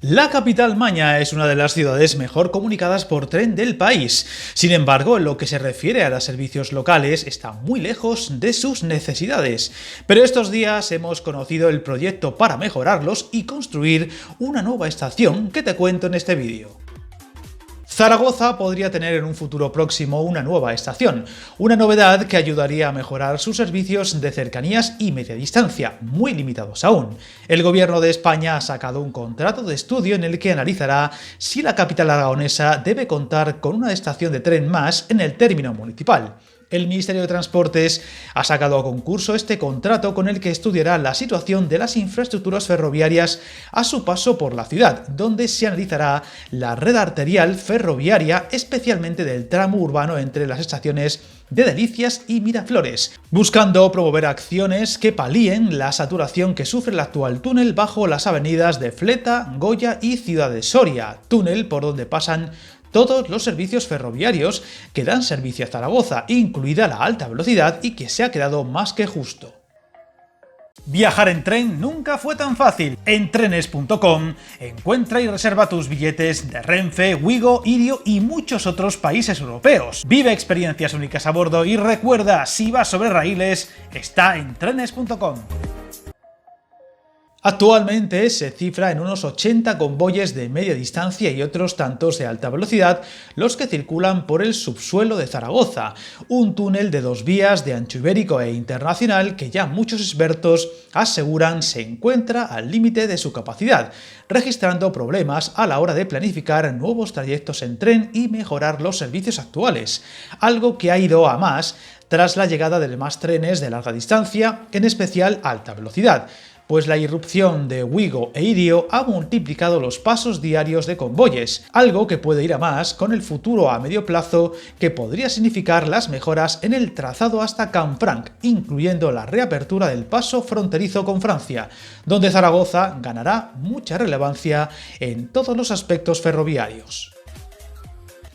La capital Maña es una de las ciudades mejor comunicadas por tren del país. Sin embargo, en lo que se refiere a los servicios locales, está muy lejos de sus necesidades. Pero estos días hemos conocido el proyecto para mejorarlos y construir una nueva estación que te cuento en este vídeo. Zaragoza podría tener en un futuro próximo una nueva estación, una novedad que ayudaría a mejorar sus servicios de cercanías y media distancia, muy limitados aún. El gobierno de España ha sacado un contrato de estudio en el que analizará si la capital aragonesa debe contar con una estación de tren más en el término municipal. El Ministerio de Transportes ha sacado a concurso este contrato con el que estudiará la situación de las infraestructuras ferroviarias a su paso por la ciudad, donde se analizará la red arterial ferroviaria, especialmente del tramo urbano entre las estaciones de Delicias y Miraflores, buscando promover acciones que palíen la saturación que sufre el actual túnel bajo las avenidas de Fleta, Goya y Ciudad de Soria, túnel por donde pasan todos los servicios ferroviarios que dan servicio a Zaragoza, incluida la alta velocidad, y que se ha quedado más que justo. Viajar en tren nunca fue tan fácil. En trenes.com encuentra y reserva tus billetes de Renfe, Wigo, Irio y muchos otros países europeos. Vive experiencias únicas a bordo y recuerda, si vas sobre raíles, está en trenes.com. Actualmente se cifra en unos 80 convoyes de media distancia y otros tantos de alta velocidad los que circulan por el subsuelo de Zaragoza, un túnel de 2 vías de ancho ibérico e internacional que ya muchos expertos aseguran se encuentra al límite de su capacidad, registrando problemas a la hora de planificar nuevos trayectos en tren y mejorar los servicios actuales, algo que ha ido a más tras la llegada de más trenes de larga distancia, en especial alta velocidad, pues la irrupción de Wigo e Irio ha multiplicado los pasos diarios de convoyes, algo que puede ir a más con el futuro a medio plazo que podría significar las mejoras en el trazado hasta Canfranc, incluyendo la reapertura del paso fronterizo con Francia, donde Zaragoza ganará mucha relevancia en todos los aspectos ferroviarios.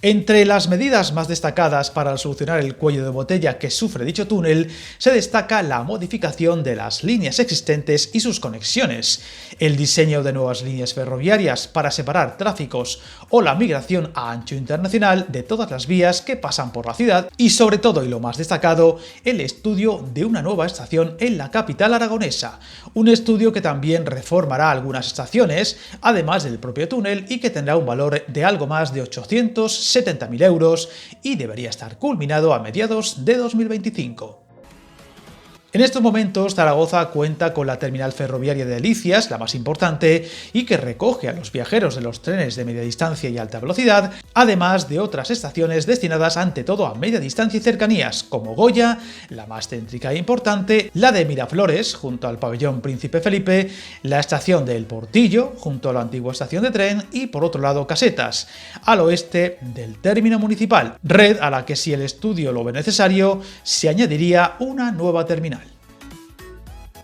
Entre las medidas más destacadas para solucionar el cuello de botella que sufre dicho túnel, se destaca la modificación de las líneas existentes y sus conexiones, el diseño de nuevas líneas ferroviarias para separar tráficos o la migración a ancho internacional de todas las vías que pasan por la ciudad y, sobre todo y lo más destacado, el estudio de una nueva estación en la capital aragonesa, un estudio que también reformará algunas estaciones, además del propio túnel, y que tendrá un valor de algo más de 870.000 euros y debería estar culminado a mediados de 2025. En estos momentos, Zaragoza cuenta con la terminal ferroviaria de Delicias, la más importante, y que recoge a los viajeros de los trenes de media distancia y alta velocidad, además de otras estaciones destinadas ante todo a media distancia y cercanías, como Goya, la más céntrica e importante, la de Miraflores, junto al pabellón Príncipe Felipe, la estación de El Portillo, junto a la antigua estación de tren, y por otro lado Casetas, al oeste del término municipal, red a la que, si el estudio lo ve necesario, se añadiría una nueva terminal.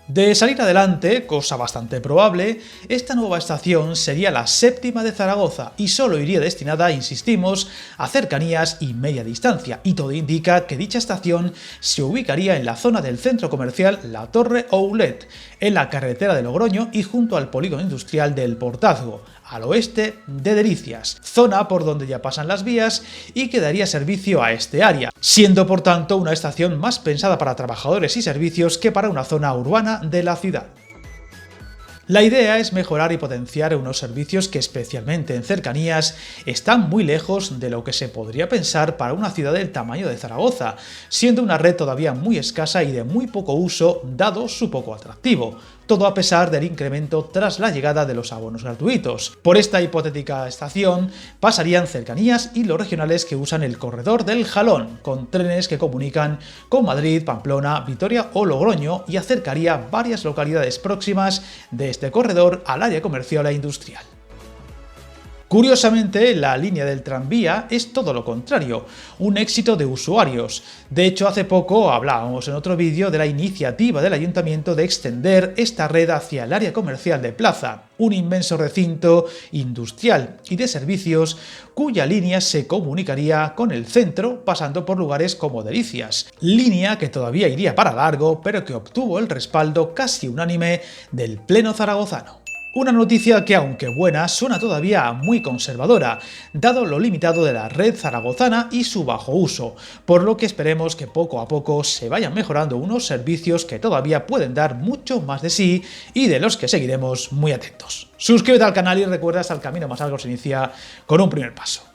De salir adelante, cosa bastante probable, esta nueva estación sería la 7ª de Zaragoza y solo iría destinada, insistimos, a cercanías y media distancia, y todo indica que dicha estación se ubicaría en la zona del centro comercial La Torre Oulet, en la carretera de Logroño y junto al polígono industrial del Portazgo, al oeste de Delicias, zona por donde ya pasan las vías y que daría servicio a este área, siendo por tanto una estación más pensada para trabajadores y servicios que para una zona urbana de la ciudad. La idea es mejorar y potenciar unos servicios que, especialmente en cercanías, están muy lejos de lo que se podría pensar para una ciudad del tamaño de Zaragoza, siendo una red todavía muy escasa y de muy poco uso dado su poco atractivo, todo a pesar del incremento tras la llegada de los abonos gratuitos. Por esta hipotética estación pasarían cercanías y los regionales que usan el corredor del Jalón, con trenes que comunican con Madrid, Pamplona, Vitoria o Logroño, y acercaría varias localidades próximas de este corredor al área comercial e industrial. Curiosamente, la línea del tranvía es todo lo contrario, un éxito de usuarios. De hecho, hace poco hablábamos en otro vídeo de la iniciativa del ayuntamiento de extender esta red hacia el área comercial de Plaza, un inmenso recinto industrial y de servicios cuya línea se comunicaría con el centro pasando por lugares como Delicias, línea que todavía iría para largo pero que obtuvo el respaldo casi unánime del Pleno zaragozano. Una noticia que, aunque buena, suena todavía muy conservadora, dado lo limitado de la red zaragozana y su bajo uso, por lo que esperemos que poco a poco se vayan mejorando unos servicios que todavía pueden dar mucho más de sí y de los que seguiremos muy atentos. Suscríbete al canal y recuerda que el camino más largo se inicia con un primer paso.